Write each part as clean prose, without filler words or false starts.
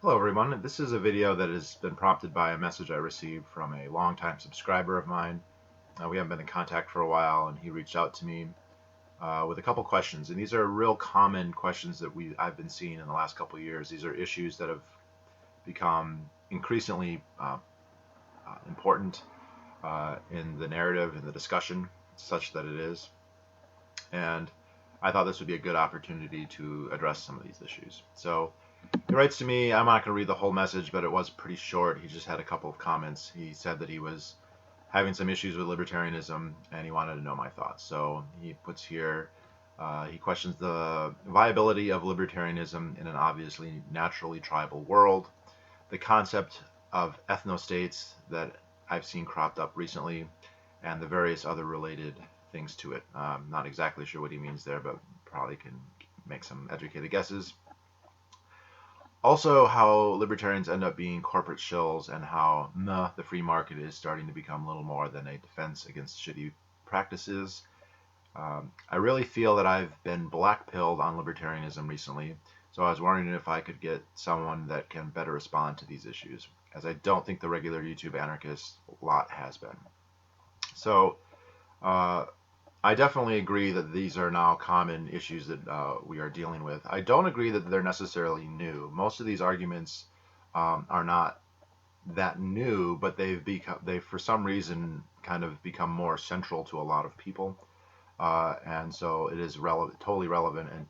Hello everyone, this is a video that has been prompted by a message I received from a longtime subscriber of mine. We haven't been in contact for a while, and he reached out to me with a couple questions. And these are real common questions that I've been seeing in the last couple of years. These are issues that have become increasingly important in the narrative, in the discussion, such that it is. And I thought this would be a good opportunity to address some of these issues. So he writes to me. I'm not going to read the whole message, but it was pretty short. He just had a couple of comments. He said that he was having some issues with libertarianism, and he wanted to know my thoughts. So he puts here, he questions the viability of libertarianism in an obviously naturally tribal world, the concept of ethno-states that I've seen cropped up recently, and the various other related things to it. Not exactly sure what he means there, but probably can make some educated guesses. Also, how libertarians end up being corporate shills, and how the free market is starting to become little more than a defense against shitty practices. I really feel that I've been black-pilled on libertarianism recently, so I was wondering if I could get someone that can better respond to these issues, as I don't think the regular YouTube anarchist lot has been. So, I definitely agree that these are now common issues that we are dealing with. I don't agree that they're necessarily new. Most of these arguments are not that new, but they've for some reason kind of become more central to a lot of people, and so it is relevant, totally relevant, and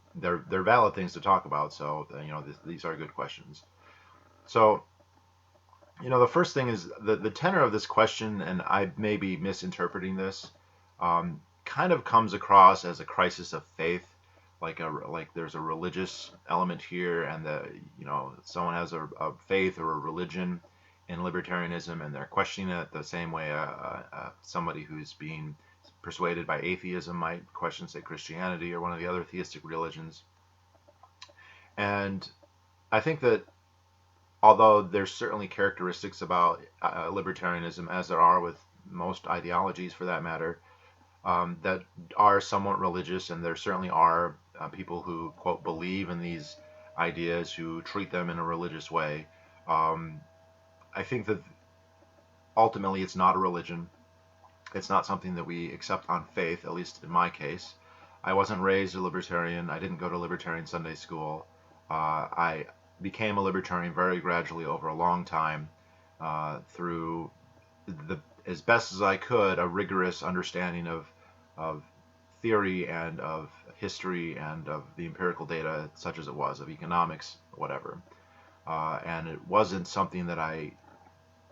they're valid things to talk about. So these are good questions. So the first thing is the tenor of this question, and I may be misinterpreting this. Kind of comes across as a crisis of faith, like there's a religious element here, and that someone has a faith or a religion in libertarianism, and they're questioning it the same way somebody who's being persuaded by atheism might question, say, Christianity or one of the other theistic religions. And I think that although there's certainly characteristics about libertarianism, as there are with most ideologies for that matter, that are somewhat religious, and there certainly are people who, quote, believe in these ideas, who treat them in a religious way. I think that ultimately it's not a religion. It's not something that we accept on faith, at least in my case. I wasn't raised a libertarian. I didn't go to libertarian Sunday school. I became a libertarian very gradually over a long time through as best as I could, a rigorous understanding of theory and of history and of the empirical data, such as it was, of economics, whatever. And it wasn't something that I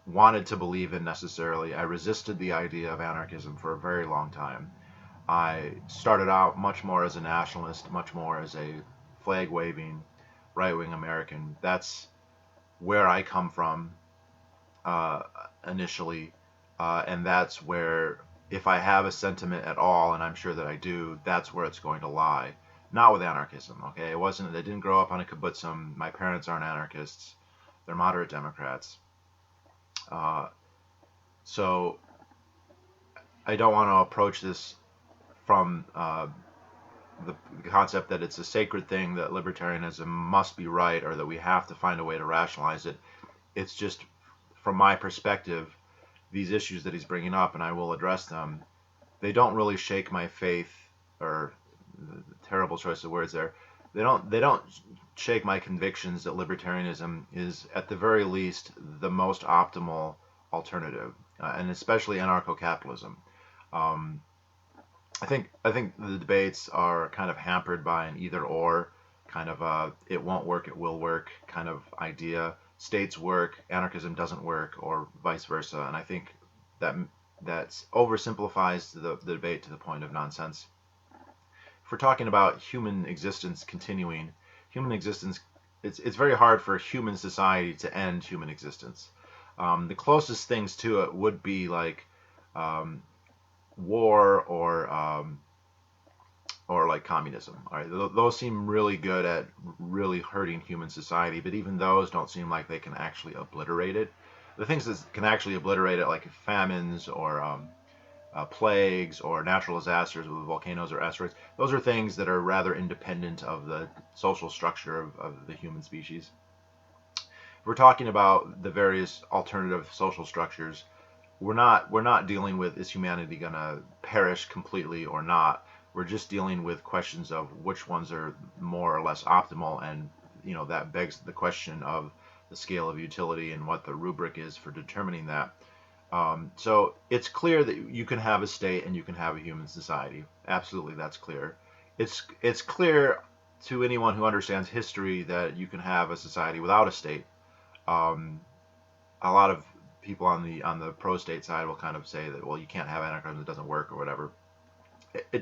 wanted to believe in necessarily. I resisted the idea of anarchism for a very long time. I started out much more as a nationalist, much more as a flag-waving, right-wing American. That's where I come from initially. And that's where, if I have a sentiment at all, and I'm sure that I do, that's where it's going to lie. Not with anarchism, okay? I didn't grow up on a kibbutzim. My parents aren't anarchists. They're moderate Democrats. So I don't want to approach this from the concept that it's a sacred thing, that libertarianism must be right, or that we have to find a way to rationalize it. It's just, from my perspective, these issues that he's bringing up, and I will address them, they don't really shake my faith, or terrible choice of words there. They don't shake my convictions that libertarianism is, at the very least, the most optimal alternative, and especially anarcho-capitalism. I think the debates are kind of hampered by an either-or kind of it won't work, it will work kind of idea. States work, anarchism doesn't work, or vice versa. And I think that oversimplifies the debate to the point of nonsense. If we're talking about human existence continuing, it's very hard for human society to end human existence. The closest things to it would be like war or like communism. All right, those seem really good at really hurting human society, but even those don't seem like they can actually obliterate it. The things that can actually obliterate it, like famines or plagues or natural disasters with volcanoes or asteroids, those are things that are rather independent of the social structure of the human species. we're talking about the various alternative social structures, we're not dealing with is humanity going to perish completely or not. We're just dealing with questions of which ones are more or less optimal, and that begs the question of the scale of utility and what the rubric is for determining that. So it's clear that you can have a state and you can have a human society. Absolutely, that's clear. It's clear to anyone who understands history that you can have a society without a state. Um, a lot of people on the pro-state side will kind of say that, well, you can't have anarchism, it doesn't work or whatever.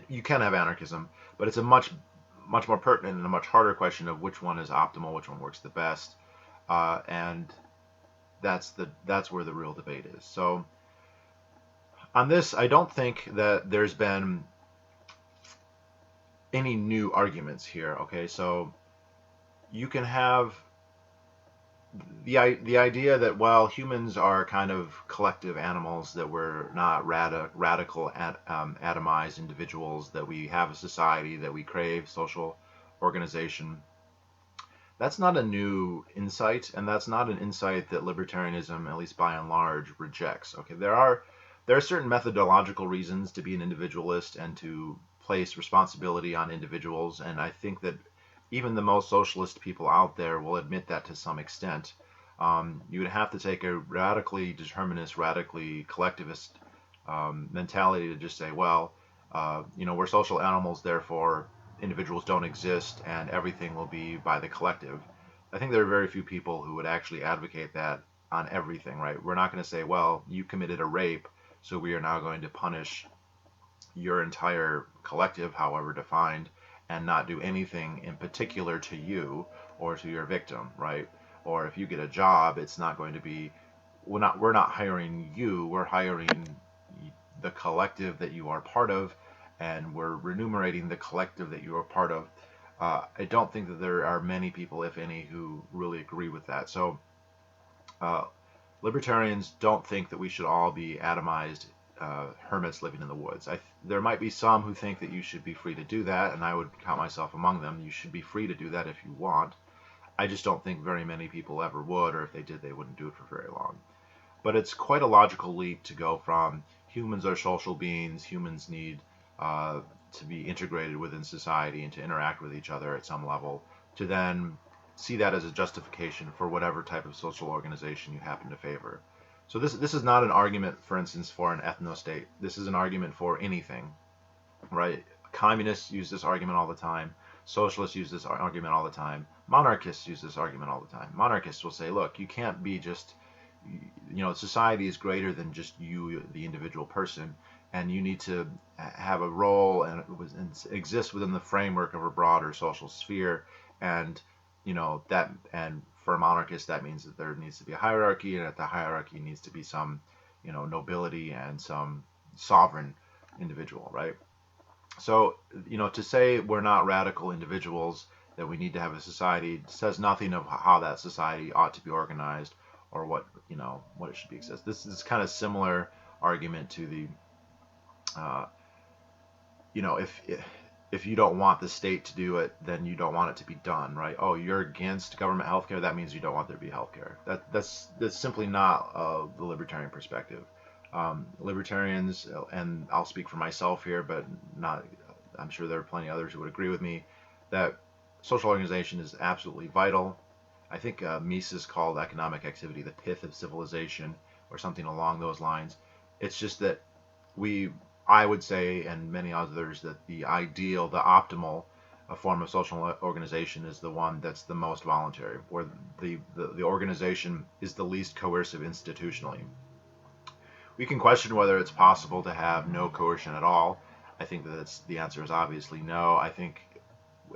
You can have anarchism, but it's a much more pertinent and a much harder question of which one is optimal, which one works the best, and that's where the real debate is. So on this, I don't think that there's been any new arguments here. Okay, so you can have the idea that, well, humans are kind of collective animals, that we're not radical atomized individuals, that we have a society, that we crave social organization. That's not a new insight, and that's not an insight that libertarianism, at least by and large, rejects. Okay, there are certain methodological reasons to be an individualist and to place responsibility on individuals, and I think that even the most socialist people out there will admit that to some extent. You would have to take a radically determinist, radically collectivist mentality to just say, well, we're social animals, therefore individuals don't exist, and everything will be by the collective. I think there are very few people who would actually advocate that on everything, right? We're not going to say, well, you committed a rape, so we are now going to punish your entire collective, however defined, and not do anything in particular to you or to your victim, right? Or if you get a job, it's not going to be, we're not hiring you, we're hiring the collective that you are part of, and we're remunerating the collective that you are part of. I don't think that there are many people, if any, who really agree with that. So uh, libertarians don't think that we should all be atomized hermits living in the woods. There might be some who think that you should be free to do that, and I would count myself among them. You should be free to do that if you want. I just don't think very many people ever would, or if they did, they wouldn't do it for very long. But it's quite a logical leap to go from humans are social beings, humans need to be integrated within society and to interact with each other at some level, to then see that as a justification for whatever type of social organization you happen to favor. So this is not an argument, for instance, for an ethno-state. This is an argument for anything, right? Communists use this argument all the time. Socialists use this argument all the time. Monarchists use this argument all the time. Monarchists will say, look, you can't be just, society is greater than just you, the individual person, and you need to have a role and exist within the framework of a broader social sphere. And and for a monarchist, that means that there needs to be a hierarchy, and at the hierarchy needs to be some, nobility and some sovereign individual, right? So, to say we're not radical individuals, that we need to have a society, says nothing of how that society ought to be organized or what it should be exist. This is kind of similar argument to the, uh, if you don't want the state to do it, then you don't want it to be done, right? Oh, you're against government healthcare, that means you don't want there to be healthcare. That's simply not the libertarian perspective. Libertarians, and I'll speak for myself here, but not, I'm sure there are plenty of others who would agree with me, that social organization is absolutely vital. I think Mises called economic activity the pith of civilization, or something along those lines. It's just that I would say, and many others, that the ideal, the optimal form of social organization is the one that's the most voluntary, where the organization is the least coercive institutionally. We can question whether it's possible to have no coercion at all. I think that the answer is obviously no. I think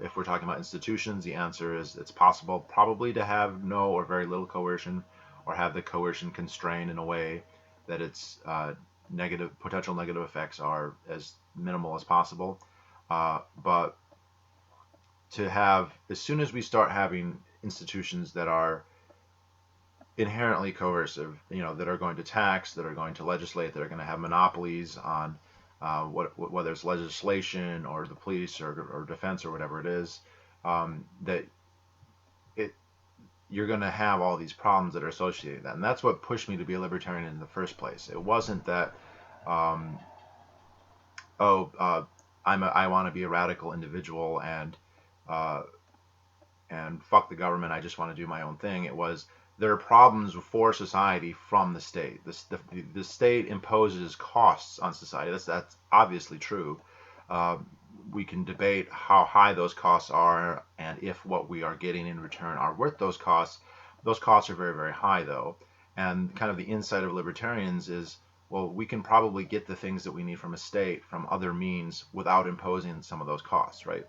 if we're talking about institutions, the answer is it's possible probably to have no or very little coercion, or have the coercion constrained in a way that its potential negative effects are as minimal as possible. But to have, as soon as we start having institutions that are inherently coercive, that are going to tax, that are going to legislate, that are going to have monopolies on whether it's legislation or the police or defense or whatever it is, that you're going to have all these problems that are associated with that. And that's what pushed me to be a libertarian in the first place. It wasn't that, um, oh, I want to be a radical individual uh, and fuck the government. I just want to do my own thing. It was there are problems for society from the state. The state imposes costs on society. That's obviously true. Uh, we can debate how high those costs are and if what we are getting in return are worth those costs. Those costs are very, very high, though. And kind of the insight of libertarians is, well, we can probably get the things that we need from a state from other means without imposing some of those costs, right?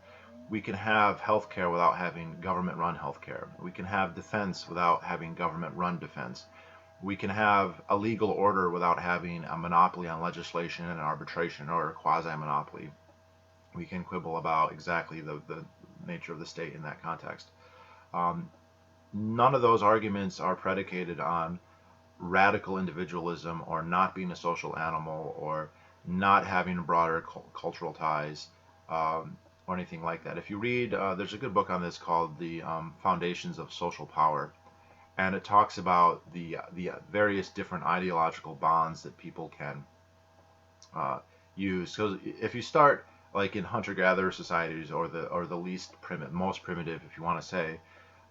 We can have healthcare without having government-run healthcare. We can have defense without having government-run defense. We can have a legal order without having a monopoly on legislation and arbitration or a quasi-monopoly. We can quibble about exactly the nature of the state in that context. Um, None of those arguments are predicated on radical individualism or not being a social animal or not having broader cultural ties or anything like that. If you read, there's a good book on this called The Foundations of Social Power, and it talks about the various different ideological bonds that people can use. Because if you start like in hunter-gatherer societies or the least primitive, most primitive, if you want to say,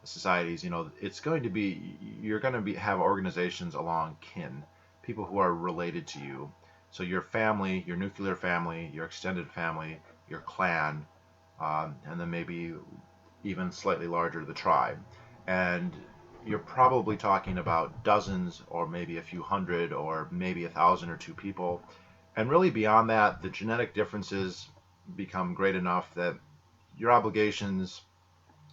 societies, it's going to be you're going to have organizations along kin, people who are related to you. So your family, your nuclear family, your extended family, your clan, and then maybe even slightly larger, the tribe. And you're probably talking about dozens or maybe a few hundred or maybe 1,000 or two people. And really beyond that, the genetic differences become great enough that your obligations,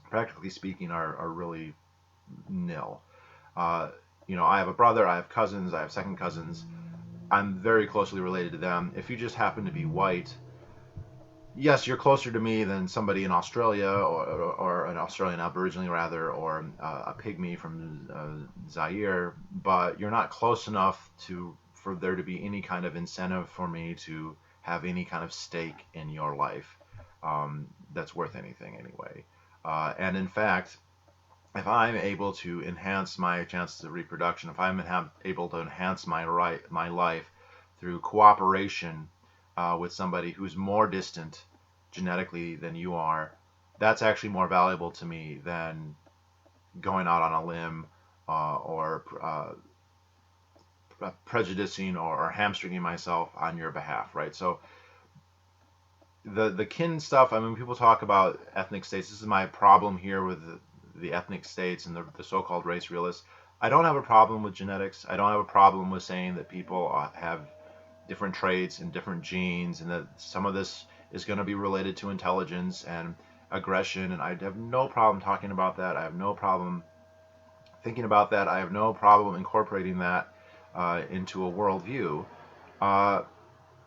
practically speaking, are really nil. Uh, I have a brother, I have cousins, I have second cousins. I'm very closely related to them. If you just happen to be white, yes, you're closer to me than somebody in Australia or an Australian Aboriginal rather, or a pygmy from Zaire, but you're not close enough for there to be any kind of incentive for me to have any kind of stake in your life that's worth anything anyway. And in fact, if I'm able to enhance my chances of reproduction, if I'm able to enhance my life through cooperation with somebody who's more distant genetically than you are, that's actually more valuable to me than going out on a limb or prejudicing or hamstringing myself on your behalf, right? So the kin stuff, I mean, people talk about ethnic states. This is my problem here with the ethnic states and the so-called race realists. I don't have a problem with genetics. I don't have a problem with saying that people have different traits and different genes, and that some of this is going to be related to intelligence and aggression. And I have no problem talking about that. I have no problem thinking about that. I have no problem incorporating that into a worldview.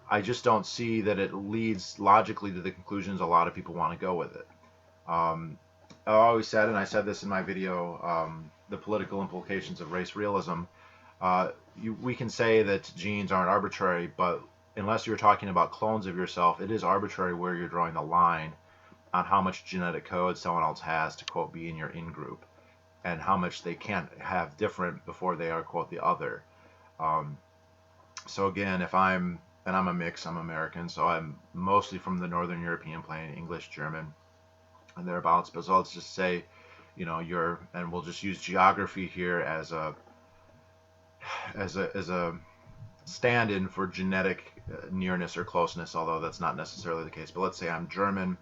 I just don't see that it leads logically to the conclusions a lot of people want to go with it. I always said, and I said this in my video, the political implications of race realism. We can say that genes aren't arbitrary, but unless you're talking about clones of yourself, it is arbitrary where you're drawing the line on how much genetic code someone else has to, quote, be in your in-group, and how much they can't have different before they are, quote, the other. So again, I'm a mix, I'm American, so I'm mostly from the Northern European plane, English, German, and thereabouts. But so let's just say, and we'll just use geography here as a stand-in for genetic nearness or closeness, although that's not necessarily the case. But let's say I'm German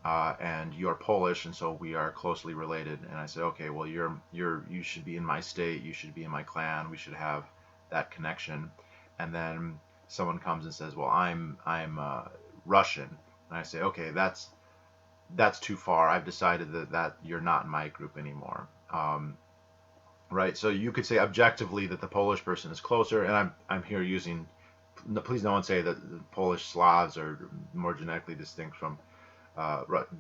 and you're Polish, and so we are closely related. And I say, okay, well, you should be in my state, you should be in my clan, we should have that connection. And then someone comes and says, well, I'm Russian, and I say, okay, that's too far. I've decided that you're not in my group anymore. Right? So you could say objectively that the Polish person is closer, and I'm here using. Please, no one say that the Polish Slavs are more genetically distinct from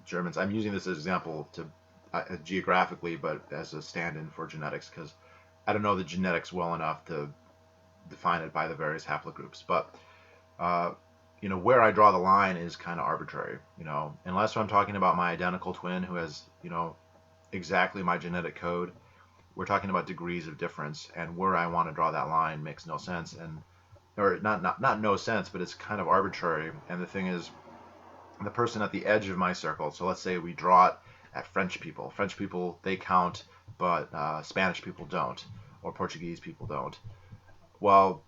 Germans. I'm using this as an example to geographically, but as a stand-in for genetics, because I don't know the genetics well enough to define it by the various haplogroups. But where I draw the line is kind of arbitrary. Unless I'm talking about my identical twin who has exactly my genetic code, we're talking about degrees of difference, and where I want to draw that line makes no sense, and or not no sense, but it's kind of arbitrary. And the thing is, the person at the edge of my circle, so let's say we draw it at French people. French people, they count, but Spanish people don't, or Portuguese people don't. Well,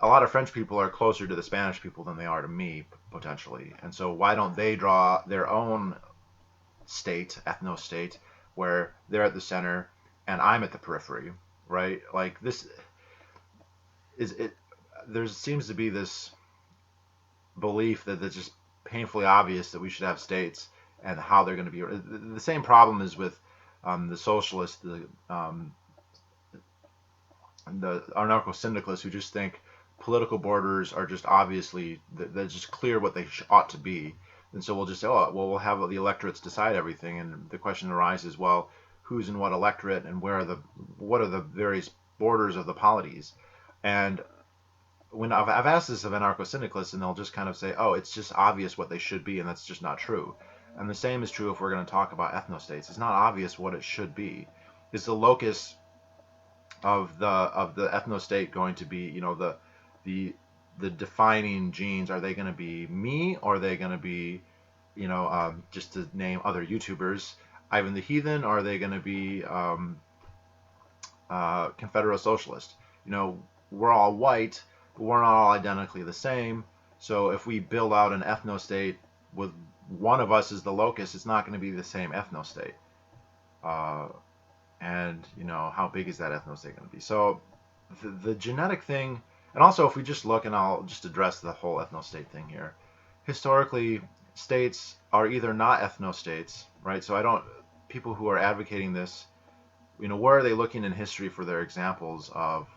a lot of French people are closer to the Spanish people than they are to me, potentially. And so why don't they draw their own state, ethno-state, where they're at the center and I'm at the periphery, right? Like this is it. There seems to be this belief that it's just painfully obvious that we should have states and how they're going to be. The same problem is with the socialists, the anarcho-syndicalists who just think political borders are just obviously, they're just clear what they ought to be. And so we'll just say, oh, well, we'll have the electorates decide everything. And the question arises, well, who's in what electorate and what are the various borders of the polities? And when I've asked this of anarcho-syndicalists, and they'll just kind of say, oh, it's just obvious what they should be, and that's just not true. And the same is true if we're going to talk about ethno-states. It's not obvious what it should be. Is the locus of the ethno-state going to be, you know, the defining genes? Are they going to be me, or are they going to be, you know, just to name other YouTubers, Ivan the Heathen, or are they going to be Confederate Socialist? You know, we're all white, but we're not all identically the same. So if we build out an ethno-state with one of us as the locus, it's not going to be the same ethno-state. And, you know, how big is that ethno-state going to be? So the genetic thing, and also if we just look, and I'll just address the whole ethno-state thing here. Historically, states are either not ethno-states, right? So people who are advocating this, you know, where are they looking in history for their examples of,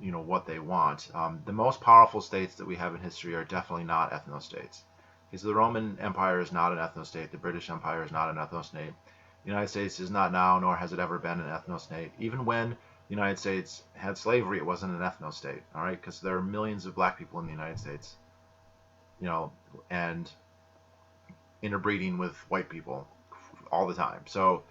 you know, what they want? The most powerful states that we have in history are definitely not ethno-states. Because the Roman Empire is not an ethno-state. The British Empire is not an ethno-state. The United States is not now, nor has it ever been an ethno-state. Even when the United States had slavery, it wasn't an ethno-state, all right? Because there are millions of black people in the United States, you know, and interbreeding with white people all the time. So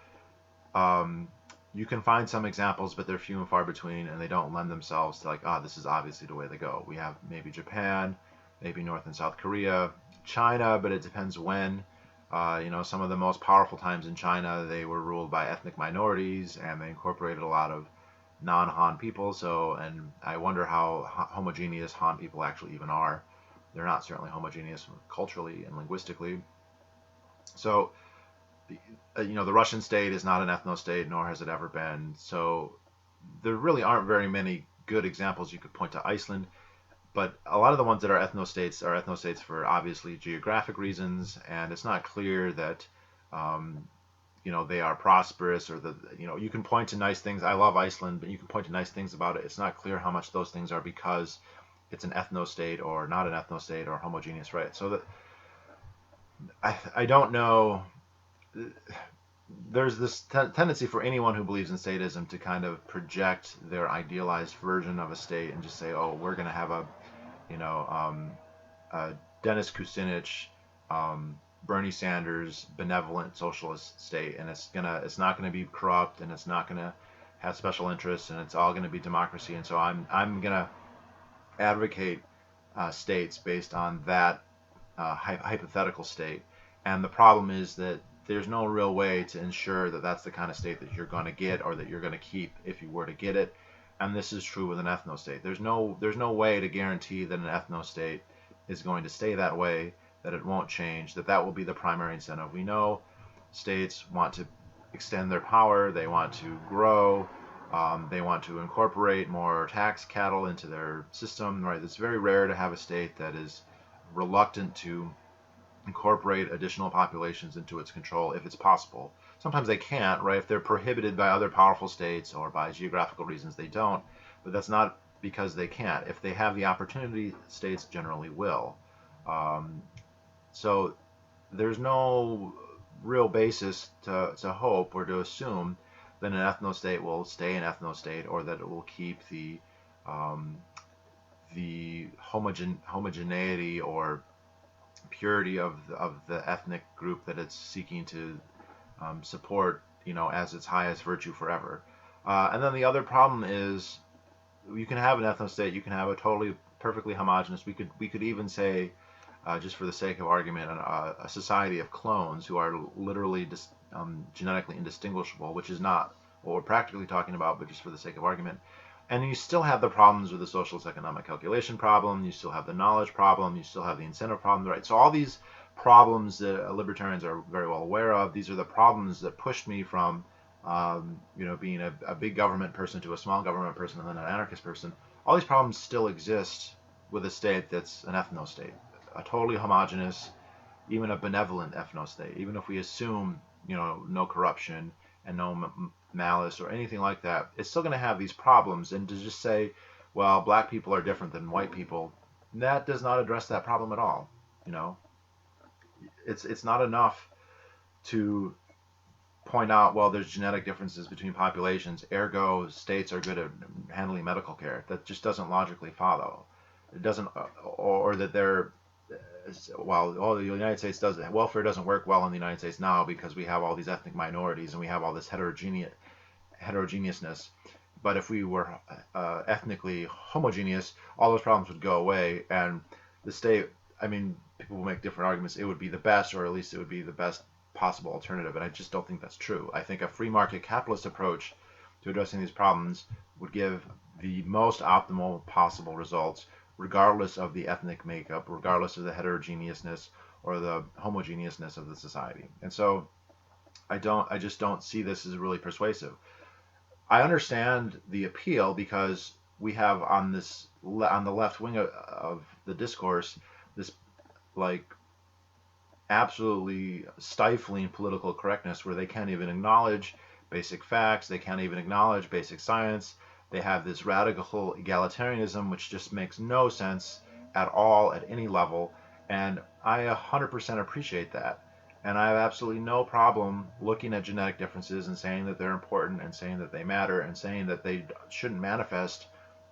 you can find some examples, but they're few and far between, and they don't lend themselves to like, this is obviously the way to go. We have maybe Japan, maybe North and South Korea, China, but it depends when. You know, some of the most powerful times in China, they were ruled by ethnic minorities, and they incorporated a lot of non-Han people. So, and I wonder how homogeneous Han people actually even are. They're not certainly homogeneous culturally and linguistically. So, you know, the Russian state is not an ethno-state, nor has it ever been. So there really aren't very many good examples. You could point to Iceland, but a lot of the ones that are ethno-states for obviously geographic reasons, and it's not clear that, you know, they are prosperous, or you know, you can point to nice things. I love Iceland, but you can point to nice things about it. It's not clear how much those things are because it's an ethno-state or not an ethno-state or homogeneous, right? So that I don't know. There's this tendency for anyone who believes in statism to kind of project their idealized version of a state and just say, oh, we're going to have a, you know, Dennis Kucinich, Bernie Sanders, benevolent socialist state, and it's not gonna be corrupt, and it's not gonna have special interests, and it's all gonna be democracy. And so I'm gonna advocate states based on that hypothetical state. And the problem is that there's no real way to ensure that that's the kind of state that you're going to get, or that you're going to keep if you were to get it. And this is true with an ethno-state. There's no way to guarantee that an ethno-state is going to stay that way, that it won't change, that will be the primary incentive. We know states want to extend their power, they want to grow, they want to incorporate more tax cattle into their system, right? It's very rare to have a state that is reluctant to incorporate additional populations into its control if it's possible. Sometimes they can't, right? If they're prohibited by other powerful states or by geographical reasons, they don't. But that's not because they can't. If they have the opportunity, states generally will. So there's no real basis to hope or to assume that an ethno-state will stay an ethno-state, or that it will keep the homogeneity or purity of the ethnic group that it's seeking to support, you know, as its highest virtue forever. And then the other problem is you can have an ethno-state, you can have a totally perfectly homogenous. We could even say, just for the sake of argument, a society of clones who are literally genetically indistinguishable, which is not what we're practically talking about, but just for the sake of argument. And you still have the problems with the socialist economic calculation problem. You still have the knowledge problem. You still have the incentive problem, right? So all these problems that libertarians are very well aware of. These are the problems that pushed me from, being a big government person to a small government person and then an anarchist person. All these problems still exist with a state that's an ethno-state, a totally homogenous, even a benevolent ethno-state. Even if we assume, no corruption and no malice or anything like that, it's still going to have these problems. And to just say, well, black people are different than white people, that does not address that problem at all. It's not enough to point out, well, there's genetic differences between populations, ergo states are good at handling medical care. That just doesn't logically follow. It doesn't, or that they're, well, the United States does, welfare doesn't work well in the United States now because we have all these ethnic minorities and we have all this heterogeneousness. But if we were ethnically homogeneous, all those problems would go away, and the state, people will make different arguments. It would be the best, or at least it would be the best possible alternative, and I just don't think that's true. I think a free market capitalist approach to addressing these problems would give the most optimal possible results, regardless of the ethnic makeup, regardless of the heterogeneousness or the homogeneousness of the society. And so I just don't see this as really persuasive. I understand the appeal because we have on the left wing of the discourse this like absolutely stifling political correctness where they can't even acknowledge basic facts, they can't even acknowledge basic science. They have this radical egalitarianism which just makes no sense at all at any level, and I 100% appreciate that. And I have absolutely no problem looking at genetic differences and saying that they're important and saying that they matter and saying that they shouldn't manifest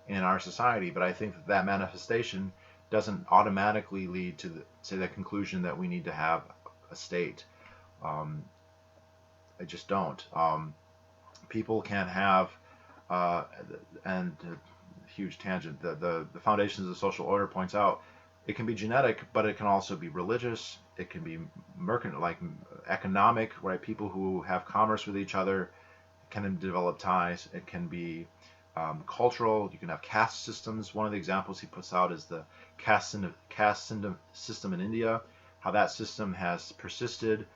in our society. But I think that manifestation doesn't automatically lead to the conclusion that we need to have a state. I just don't. People can have, and huge tangent, the Foundations of Social Order points out, it can be genetic, but it can also be religious. It can be mercantile, like economic, right? People who have commerce with each other can develop ties. It can be cultural. You can have caste systems. One of the examples he puts out is the caste system in India, how that system has persisted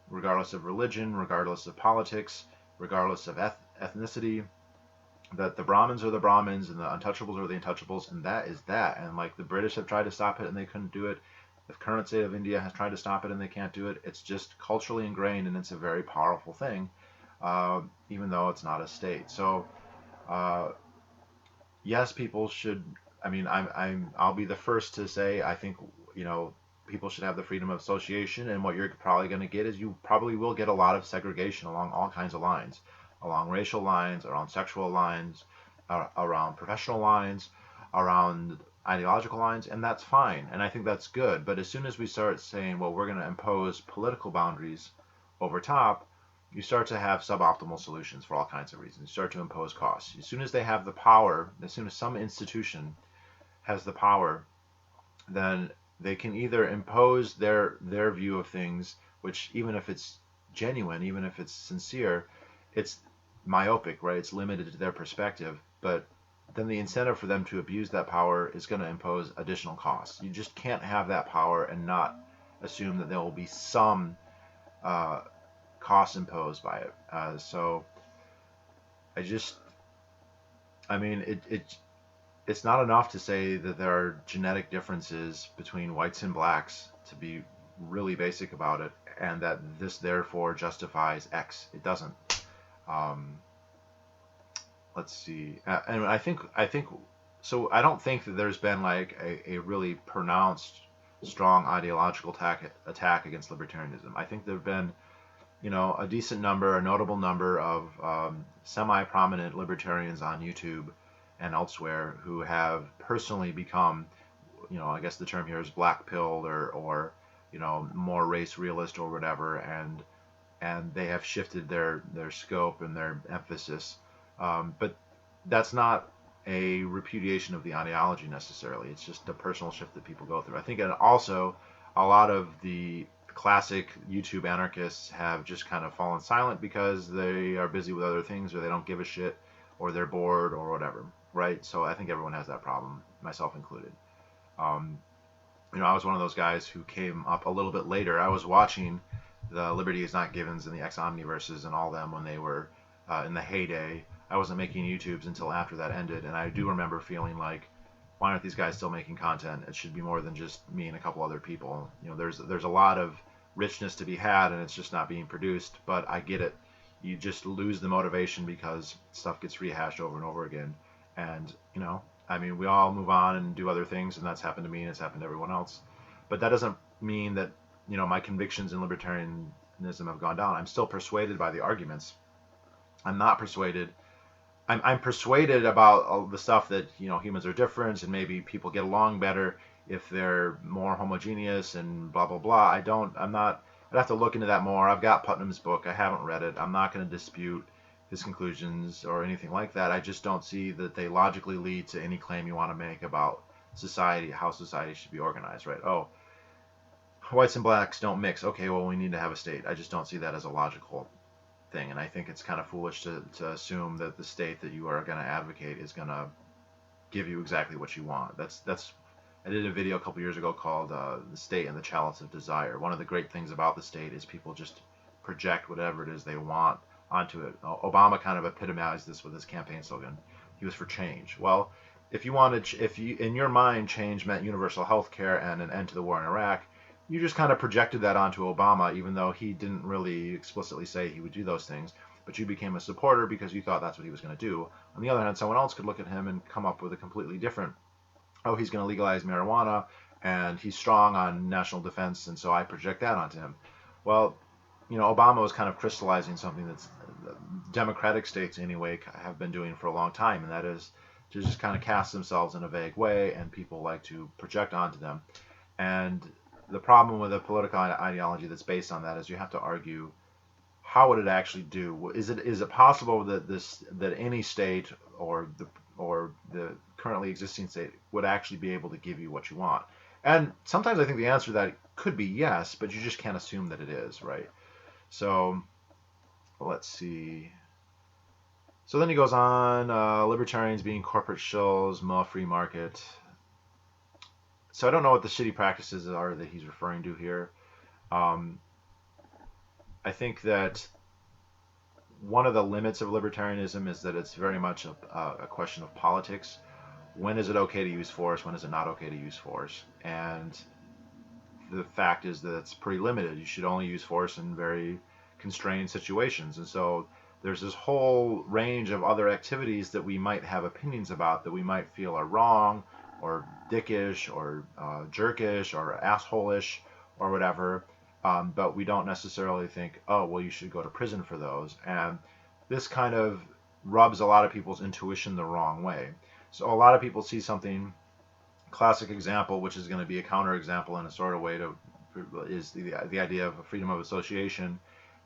regardless of religion, regardless of politics, regardless of ethnicity, that the Brahmins are the Brahmins and the untouchables are the untouchables, and that is that. And like the British have tried to stop it and they couldn't do it. The current state of India has tried to stop it and they can't do it. It's just culturally ingrained, and it's a very powerful thing, even though it's not a state. So yes, people should. I'll be the first to say I think people should have the freedom of association, and what you're probably going to get is you probably will get a lot of segregation along all kinds of lines, along racial lines, around sexual lines, around professional lines, around ideological lines, and that's fine, and I think that's good. But as soon as we start saying, well, we're going to impose political boundaries over top, you start to have suboptimal solutions for all kinds of reasons. You start to impose costs. As soon as they have the power, as soon as some institution has the power, then they can either impose their view of things, which even if it's genuine, even if it's sincere, it's myopic, right? It's limited to their perspective, but then the incentive for them to abuse that power is going to impose additional costs. You just can't have that power and not assume that there will be some costs imposed by it. So I just, it's not enough to say that there are genetic differences between whites and blacks, to be really basic about it, and that this therefore justifies X. It doesn't. Let's see. And I think so. I don't think that there's been like a really pronounced, strong ideological attack against libertarianism. I think there have been, a decent number, a notable number of semi-prominent libertarians on YouTube and elsewhere who have personally become, I guess the term here is black-pilled or more race realist or whatever, and they have shifted their scope and their emphasis But that's not a repudiation of the ideology necessarily. It's just a personal shift that people go through. I think, and also a lot of the classic YouTube anarchists have just kind of fallen silent because they are busy with other things, or they don't give a shit, or they're bored, or whatever, right? So I think everyone has that problem, myself included. Um, I was one of those guys who came up a little bit later. I was watching the Liberty is Not Givens and the Ex Omniverses and all them when they were in the heyday. I wasn't making YouTubes until after that ended, and I do remember feeling like, why aren't these guys still making content? It should be more than just me and a couple other people. There's a lot of richness to be had, and it's just not being produced. But I get it. You just lose the motivation because stuff gets rehashed over and over again, and I mean, we all move on and do other things, and that's happened to me and it's happened to everyone else. But that doesn't mean that my convictions in libertarianism have gone down. I'm still persuaded by the arguments. I'm not persuaded. I'm persuaded about all the stuff that humans are different and maybe people get along better if they're more homogeneous and blah blah blah. I'm not. I'd have to look into that more. I've got Putnam's book. I haven't read it. I'm not going to dispute his conclusions or anything like that. I just don't see that they logically lead to any claim you want to make about society, how society should be organized, right? Oh, whites and blacks don't mix. Okay, well, we need to have a state. I just don't see that as a logical thing, and I think it's kind of foolish to assume that the state that you are going to advocate is going to give you exactly what you want. That's. I did a video a couple years ago called "The State and the Chalice of Desire." One of the great things about the state is people just project whatever it is they want onto it. Obama kind of epitomized this with his campaign slogan. He was for change. Well, if you in your mind change meant universal health care and an end to the war in Iraq, you just kind of projected that onto Obama, even though he didn't really explicitly say he would do those things. But you became a supporter because you thought that's what he was going to do. On the other hand, someone else could look at him and come up with a completely different, oh, he's going to legalize marijuana and he's strong on national defense, and so I project that onto him. Well, Obama was kind of crystallizing something that's democratic states anyway have been doing for a long time, and that is to just kind of cast themselves in a vague way, and people like to project onto them. And the problem with a political ideology that's based on that is you have to argue, how would it actually do? Is it possible that any state or the currently existing state would actually be able to give you what you want? And sometimes I think the answer to that could be yes, but you just can't assume that it is, right? So let's see. So then he goes on, libertarians being corporate shills, free market. So I don't know what the shitty practices are that he's referring to here. I think that one of the limits of libertarianism is that it's very much a question of politics. When is it okay to use force? When is it not okay to use force? And the fact is that it's pretty limited. You should only use force in very constrained situations. And so there's this whole range of other activities that we might have opinions about that we might feel are wrong or dickish or jerkish or asshole-ish or whatever, but we don't necessarily think, oh, well, you should go to prison for those. And this kind of rubs a lot of people's intuition the wrong way. So a lot of people see something, classic example, which is going to be a counterexample in a sort of way to, is the idea of freedom of association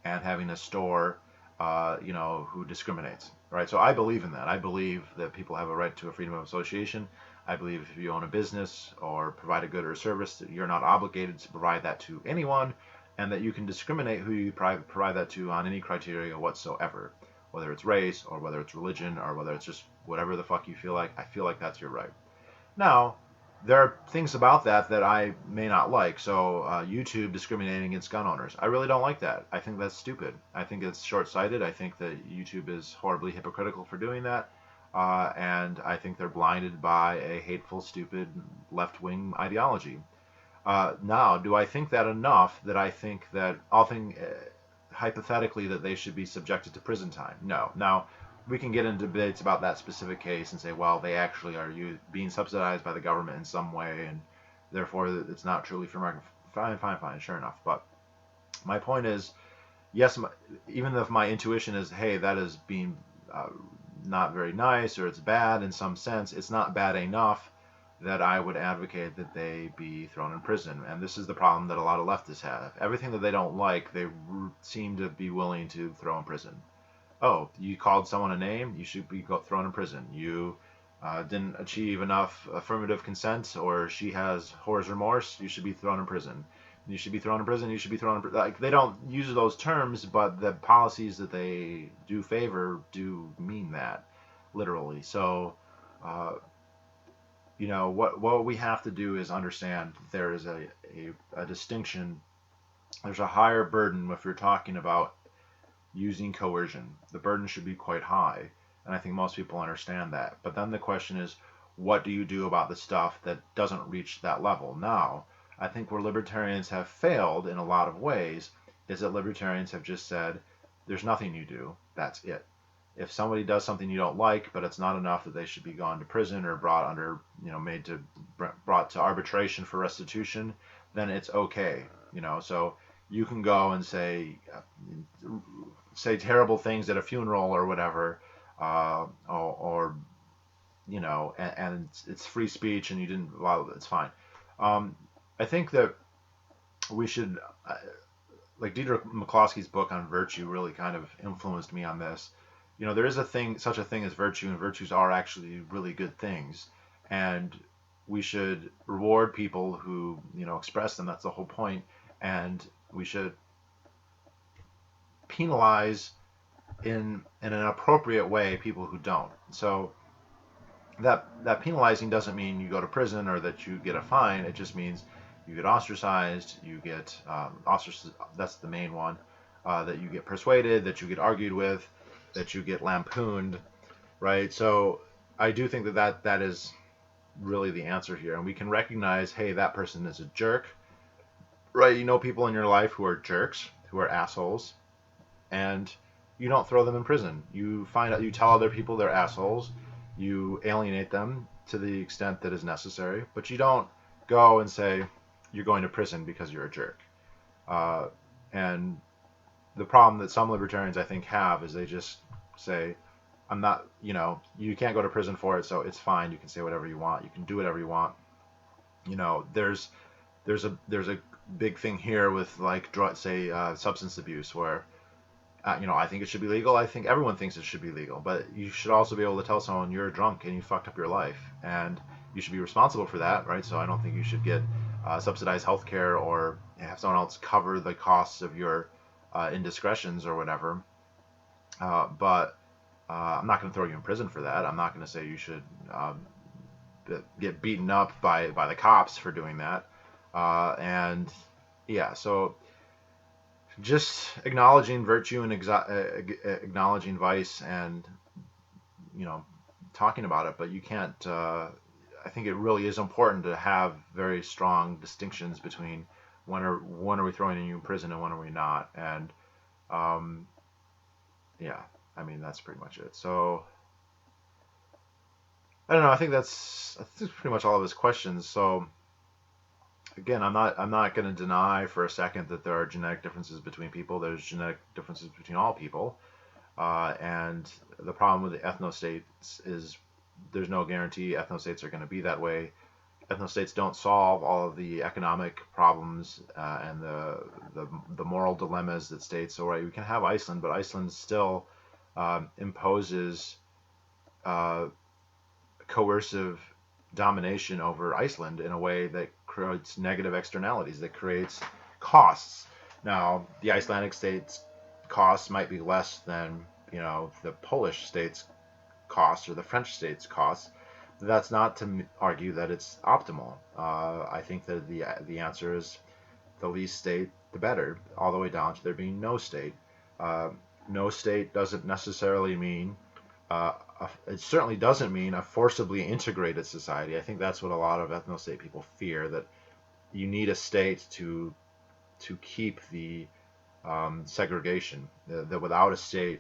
and having a store, who discriminates, right? So I believe in that. I believe that people have a right to a freedom of association. I believe if you own a business or provide a good or a service, that you're not obligated to provide that to anyone, and that you can discriminate who you provide that to on any criteria whatsoever, whether it's race or whether it's religion or whether it's just whatever the fuck you feel like. I feel like that's your right. Now, there are things about that I may not like. So YouTube discriminating against gun owners. I really don't like that. I think that's stupid. I think it's short-sighted. I think that YouTube is horribly hypocritical for doing that. And I think they're blinded by a hateful, stupid, left-wing ideology. Now, do I think that enough that I think that hypothetically that they should be subjected to prison time? No. Now, we can get into debates about that specific case and say, well, they actually are being subsidized by the government in some way, and therefore it's not truly free market. Fine, sure enough. But my point is, yes, even if my intuition is, hey, that is being not very nice or it's bad in some sense, it's not bad enough that I would advocate that they be thrown in prison. And this is the problem that a lot of leftists have. Everything that they don't like, they seem to be willing to throw in prison. oh, you called someone a name, you should be thrown in prison. You didn't achieve enough affirmative consent, or she has whore's remorse, you should be thrown in prison. You should be thrown in prison. You should be thrown in prison. Like, they don't use those terms, but the policies that they do favor do mean that literally. So, uh, what we have to do is understand there is a distinction. There's a higher burden if you're talking about using coercion. The burden should be quite high, and I think most people understand that. But then the question is, what do you do about the stuff that doesn't reach that level? Now, I think where libertarians have failed in a lot of ways is that libertarians have just said, there's nothing you do, that's it. If somebody does something you don't like, but it's not enough that they should be gone to prison or brought under, brought to arbitration for restitution, then it's okay. So you can go and say terrible things at a funeral or whatever, or and it's free speech and you didn't, well, it's fine. I think that we should, like Dietrich McCloskey's book on virtue really kind of influenced me on this. There is such a thing as virtue, and virtues are actually really good things, and we should reward people who express them. That's the whole point, and we should penalize in an appropriate way people who don't. So that penalizing doesn't mean you go to prison or that you get a fine. It just means you get ostracized, you get ostracized, that's the main one, that you get persuaded, that you get argued with, that you get lampooned, right? So I do think that is really the answer here. And we can recognize, hey, that person is a jerk, right? People in your life who are jerks, who are assholes, and you don't throw them in prison. You tell other people they're assholes, you alienate them to the extent that is necessary, but you don't go and say you're going to prison because you're a jerk. And the problem that some libertarians, I think, have is they just say, I'm not, you can't go to prison for it, so it's fine. You can say whatever you want. You can do whatever you want. There's a big thing here with, like, substance abuse, where I think it should be legal. I think everyone thinks it should be legal, but you should also be able to tell someone you're drunk and you fucked up your life, and you should be responsible for that, right? So I don't think you should get subsidized health care or have someone else cover the costs of your indiscretions or whatever. But I'm not going to throw you in prison for that. I'm not going to say you should get beaten up by the cops for doing that. And yeah, so just acknowledging virtue and acknowledging vice, and talking about it, but you can't. I think it really is important to have very strong distinctions between when are we throwing you in prison and when are we not, and yeah, I mean, that's pretty much it. So I don't know. I think that's pretty much all of his questions. So again, I'm not going to deny for a second that there are genetic differences between people. There's genetic differences between all people, and the problem with the ethno-states is there's no guarantee ethno-states are going to be that way. Ethno-states don't solve all of the economic problems and the moral dilemmas that states. So right, we can have Iceland, but Iceland still imposes coercive domination over Iceland in a way that creates negative externalities, that creates costs. Now, the Icelandic state's costs might be less than the Polish state's costs or the French state's costs. That's not to argue that it's optimal. I think that the answer is the least state, the better, all the way down to there being no state. No state doesn't necessarily mean it certainly doesn't mean a forcibly integrated society. I think that's what a lot of ethno-state people fear, that you need a state to keep the segregation, that without a state,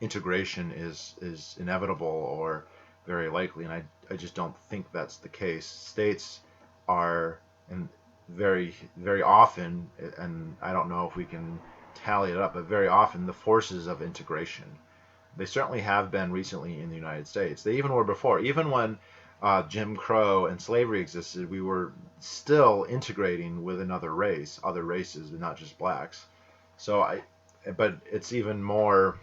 integration is inevitable or very likely, and I just don't think that's the case. States are, and very, very often, and I don't know if we can tally it up, but very often the forces of integration. They certainly have been recently in the United States. They even were before. Even when Jim Crow and slavery existed, we were still integrating with another race, other races, not just blacks. So but it's even more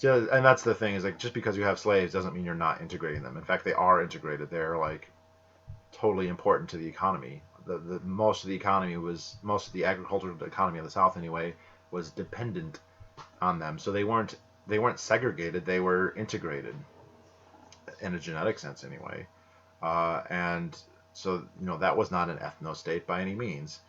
So, and that's the thing is like just because you have slaves doesn't mean you're not integrating them. In fact, they are integrated. They're like totally important to the economy. The most of the economy was most of the agricultural economy of the South anyway was dependent on them. So they weren't segregated. They were integrated in a genetic sense anyway. And so that was not an ethno-state by any means.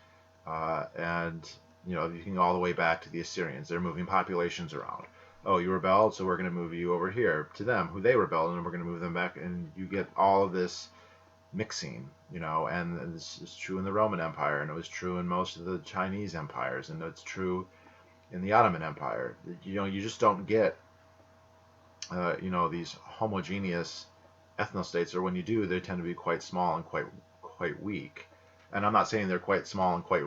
And you can go all the way back to the Assyrians. They're moving populations around. Oh, you rebelled, so we're going to move you over here to them, who they rebelled, and we're going to move them back, and you get all of this mixing, and this is true in the Roman Empire, and it was true in most of the Chinese empires, and it's true in the Ottoman Empire. You just don't get, these homogeneous ethnostates, or when you do, they tend to be quite small and quite weak. And I'm not saying they're quite small and quite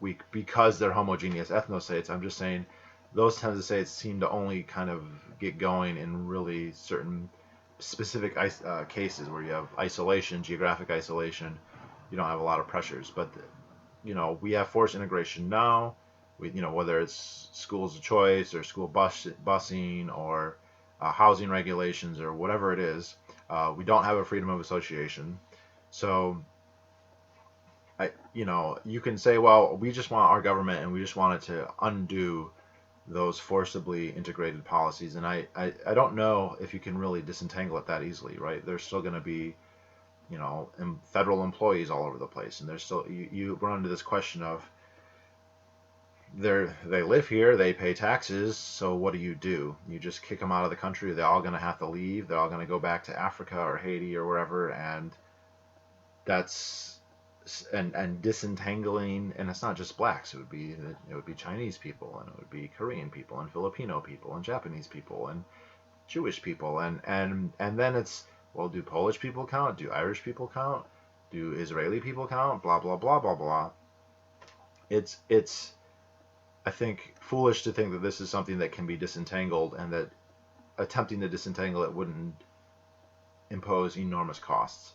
weak because they're homogeneous ethnostates. I'm just saying those ethnostates seem to only kind of get going in really certain specific cases where you have isolation, geographic isolation. You don't have a lot of pressures, but we have forced integration now. Whether it's schools of choice or school busing or housing regulations or whatever it is, we don't have a freedom of association. So you can say, well, we just want our government and we just want it to undo those forcibly integrated policies. And I don't know if you can really disentangle it that easily, right? There's still going to be, federal employees all over the place. And there's still, you run into this question of, they live here, they pay taxes, so what do? You just kick them out of the country? They're all going to have to leave. They're all going to go back to Africa or Haiti or wherever, and that's and disentangling. And it's not just blacks. It would be Chinese people, and it would be Korean people, and Filipino people, and Japanese people, and Jewish people, and then it's, well, do Polish people count? Do Irish people count? Do Israeli people count? Blah blah blah blah blah. It's I think foolish to think that this is something that can be disentangled, and that attempting to disentangle it wouldn't impose enormous costs.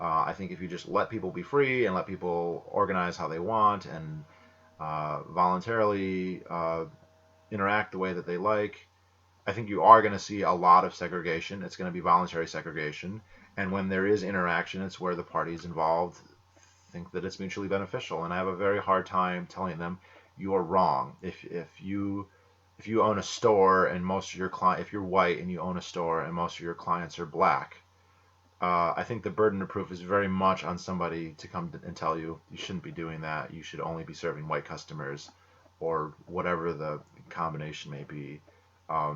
I think if you just let people be free and let people organize how they want and voluntarily interact the way that they like, I think you are going to see a lot of segregation. It's going to be voluntary segregation. And when there is interaction, it's where the parties involved think that it's mutually beneficial. And I have a very hard time telling them, you are wrong. If you own a store and most of your if you're white and you own a store and most of your clients are black, I think the burden of proof is very much on somebody to come and tell you shouldn't be doing that. You should only be serving white customers, or whatever the combination may be. I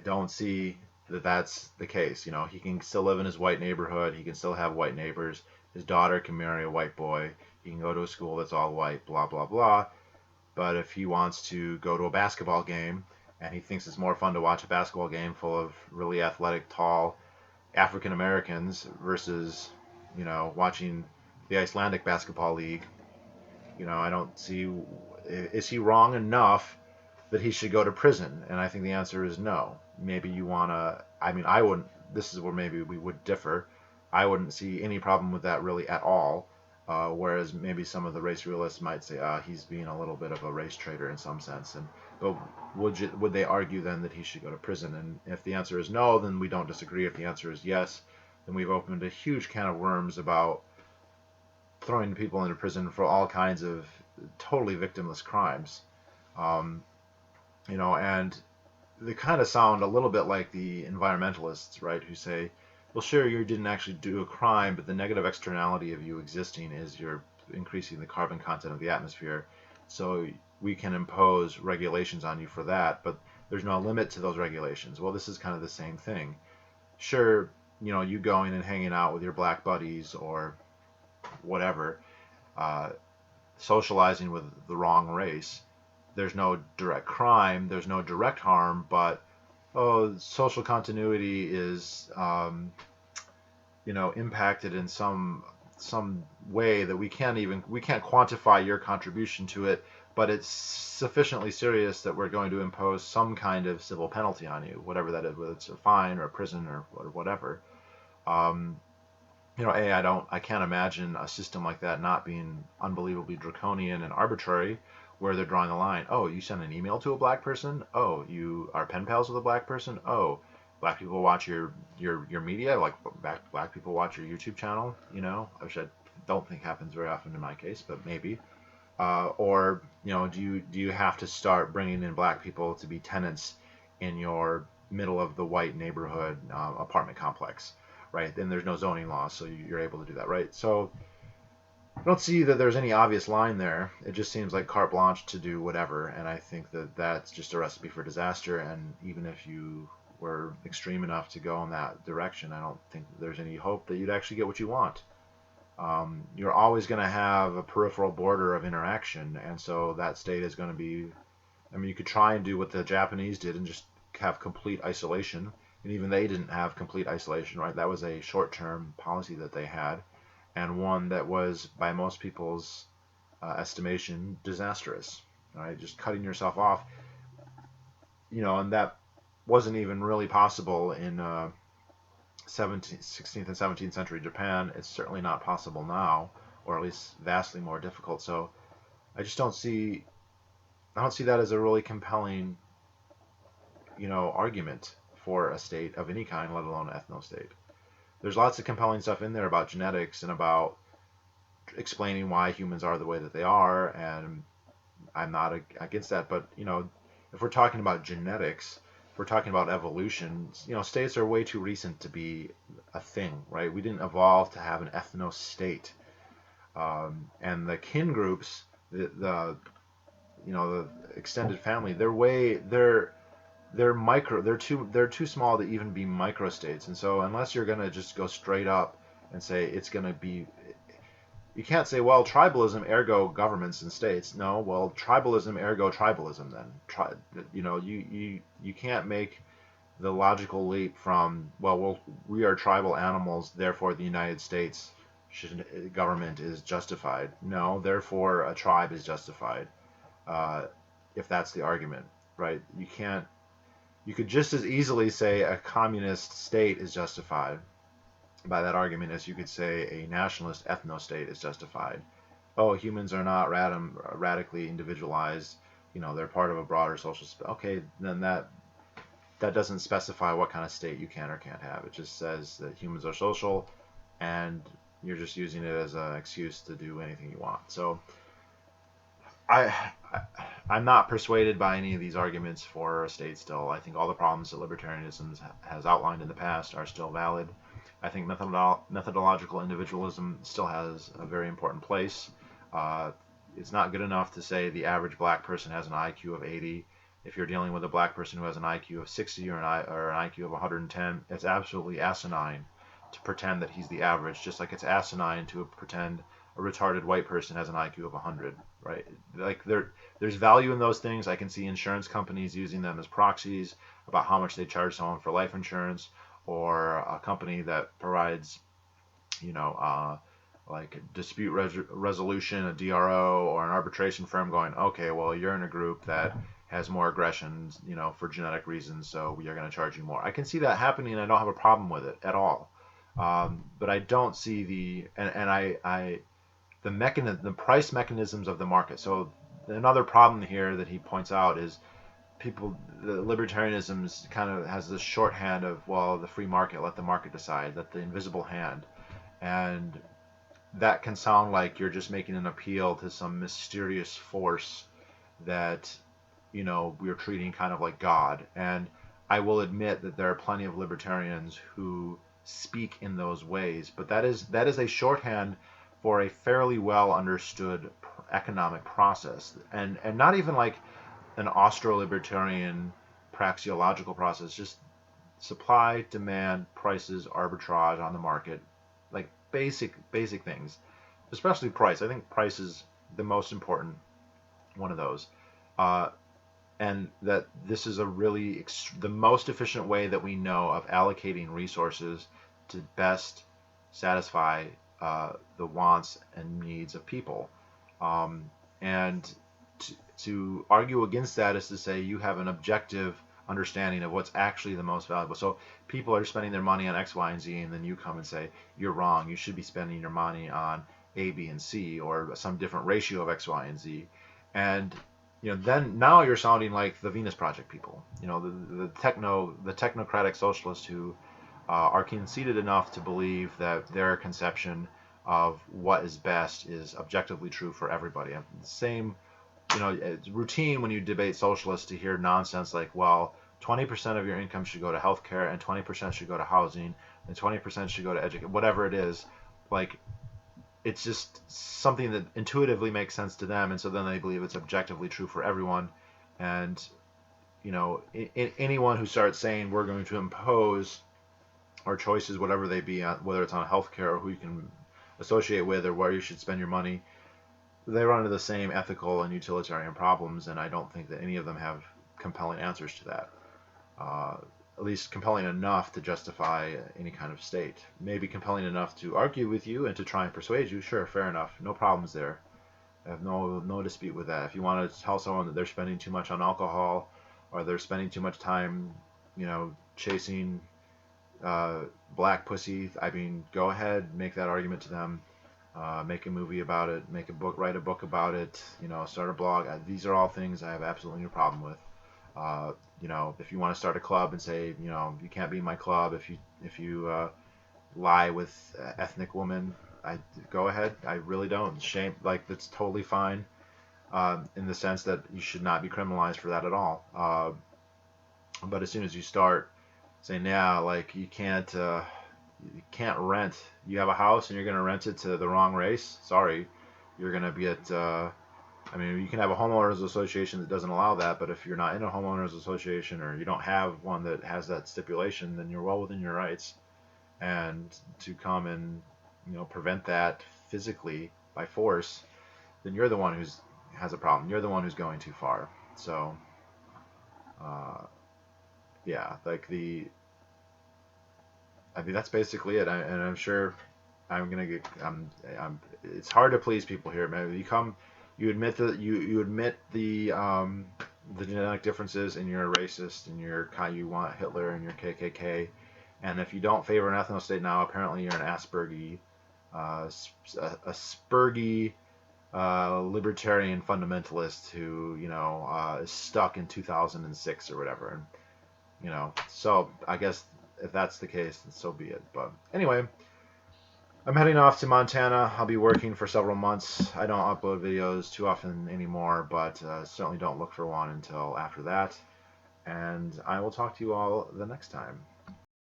don't see that that's the case. He can still live in his white neighborhood. He can still have white neighbors. His daughter can marry a white boy. He can go to a school that's all white, blah, blah, blah. But if he wants to go to a basketball game and he thinks it's more fun to watch a basketball game full of really athletic, tall African Americans versus, watching the Icelandic Basketball League, I don't see, is he wrong enough that he should go to prison? And I think the answer is no. Maybe you want to, I wouldn't, this is where maybe we would differ. I wouldn't see any problem with that really at all. Whereas maybe some of the race realists might say, he's being a little bit of a race traitor in some sense. But would they argue then that he should go to prison? And if the answer is no, then we don't disagree. If the answer is yes, then we've opened a huge can of worms about throwing people into prison for all kinds of totally victimless crimes. And they kind of sound a little bit like the environmentalists, right, who say, well, sure, you didn't actually do a crime, but the negative externality of you existing is you're increasing the carbon content of the atmosphere. So we can impose regulations on you for that, but there's no limit to those regulations. Well, this is kind of the same thing. Sure, you going and hanging out with your black buddies or whatever, socializing with the wrong race, there's no direct crime, there's no direct harm, but social continuity is impacted in some way that we can't quantify your contribution to it, but it's sufficiently serious that we're going to impose some kind of civil penalty on you, whatever that is, whether it's a fine or a prison or whatever. I can't imagine a system like that not being unbelievably draconian and arbitrary, where they're drawing the line. Oh, you send an email to a black person? Oh, you are pen pals with a black person? Oh, black people watch your media, like black people watch your YouTube channel, which I don't think happens very often in my case, but maybe. Or do you have to start bringing in black people to be tenants in your middle of the white neighborhood apartment complex, right? Then there's no zoning law, so you're able to do that, right? So I don't see that there's any obvious line there. It just seems like carte blanche to do whatever, and I think that that's just a recipe for disaster. And even if you were extreme enough to go in that direction, I don't think there's any hope that you'd actually get what you want. You're always going to have a peripheral border of interaction, and so that state is going to be. I mean, you could try and do what the Japanese did and just have complete isolation, and even they didn't have complete isolation, right? That was a short-term policy that they had, and one that was, by most people's estimation, disastrous. Right, just cutting yourself off, and that wasn't even really possible in 16th and 17th century Japan. It's certainly not possible now, or at least vastly more difficult. So I just don't see that as a really compelling, argument for a state of any kind, let alone an ethno-state. There's lots of compelling stuff in there about genetics and about explaining why humans are the way that they are, and I'm not against that. But if we're talking about genetics, if we're talking about evolution, states are way too recent to be a thing, right? We didn't evolve to have an ethno-state, and the kin groups, the extended family, they're micro, they're too small to even be microstates. And so unless you're gonna just go straight up and say it's gonna be, you can't say, well, tribalism ergo governments and states. No, well, tribalism ergo tribalism. Then you can't make the logical leap from, well, we are tribal animals, therefore the United States government is justified. No, therefore a tribe is justified. If that's the argument, right? You could just as easily say a communist state is justified by that argument as you could say a nationalist ethno-state is justified. Oh, humans are not radically individualized. They're part of a broader social. Okay, then that doesn't specify what kind of state you can or can't have. It just says that humans are social, and you're just using it as an excuse to do anything you want. So I'm not persuaded by any of these arguments for a state still. I think all the problems that libertarianism has outlined in the past are still valid. I think methodological individualism still has a very important place. It's not good enough to say the average black person has an IQ of 80. If you're dealing with a black person who has an IQ of 60 or an IQ of 110, it's absolutely asinine to pretend that he's the average, just like it's asinine to pretend a retarded white person has an IQ of 100, right? Like there's value in those things. I can see insurance companies using them as proxies about how much they charge someone for life insurance, or a company that provides, like a dispute resolution, a DRO, or an arbitration firm going, okay, well, you're in a group that has more aggression, for genetic reasons, so we are going to charge you more. I can see that happening, and I don't have a problem with it at all. But I don't see the price mechanisms of the market. So another problem here that he points out is the libertarianism kind of has this shorthand of, well, the free market, let the market decide, that the invisible hand. And that can sound like you're just making an appeal to some mysterious force that, we're treating kind of like God. And I will admit that there are plenty of libertarians who speak in those ways, but that is a shorthand for a fairly well understood economic process, and not even like an Austro-libertarian praxeological process, just supply, demand, prices, arbitrage on the market, like basic things, especially price. I think price is the most important one of those, and that this is the most efficient way that we know of allocating resources to best satisfy the wants and needs of people. And to argue against that is to say you have an objective understanding of what's actually the most valuable. So people are spending their money on X, Y, and Z, and then you come and say, you're wrong. You should be spending your money on A, B, and C, or some different ratio of X, Y, and Z. And then now you're sounding like the Venus Project people. The technocratic socialists who are conceited enough to believe that their conception of what is best is objectively true for everybody. And the same, it's routine when you debate socialists to hear nonsense like, well, 20% of your income should go to healthcare and 20% should go to housing and 20% should go to education, whatever it is. Like, it's just something that intuitively makes sense to them, and so then they believe it's objectively true for everyone. And anyone who starts saying we're going to impose our choices, whatever they be, whether it's on healthcare or who you can associate with or where you should spend your money, they run into the same ethical and utilitarian problems, and I don't think that any of them have compelling answers to that. At least compelling enough to justify any kind of state. Maybe compelling enough to argue with you and to try and persuade you. Sure, fair enough. No problems there. I have no dispute with that. If you want to tell someone that they're spending too much on alcohol or they're spending too much time, chasing black pussy, I mean, go ahead, make that argument to them. Make a movie about it, make a book, write a book about it, start a blog. These are all things I have absolutely no problem with. If you want to start a club and say, you can't be in my club if you lie with ethnic women, I go ahead. I really don't. Shame, like, that's totally fine. In the sense that you should not be criminalized for that at all. But as soon as you start saying, yeah, like you can't rent. You have a house and you're going to rent it to the wrong race. Sorry, you're going to be at. I mean, you can have a homeowners association that doesn't allow that, but if you're not in a homeowners association or you don't have one that has that stipulation, then you're well within your rights. And to come and prevent that physically by force, then you're the one who has a problem. You're the one who's going too far. So, yeah, like I mean, that's basically it. And I'm sure I'm gonna get. It's hard to please people here, man. You admit that you admit the genetic differences, and you're a racist, and you want Hitler, and you're KKK, and if you don't favor an ethno-state now, apparently you're an Aspergy, a spurgy libertarian fundamentalist who is stuck in 2006 or whatever, and so I guess if that's the case, then so be it. But anyway, I'm heading off to Montana. I'll be working for several months. I don't upload videos too often anymore, but certainly don't look for one until after that. And I will talk to you all the next time.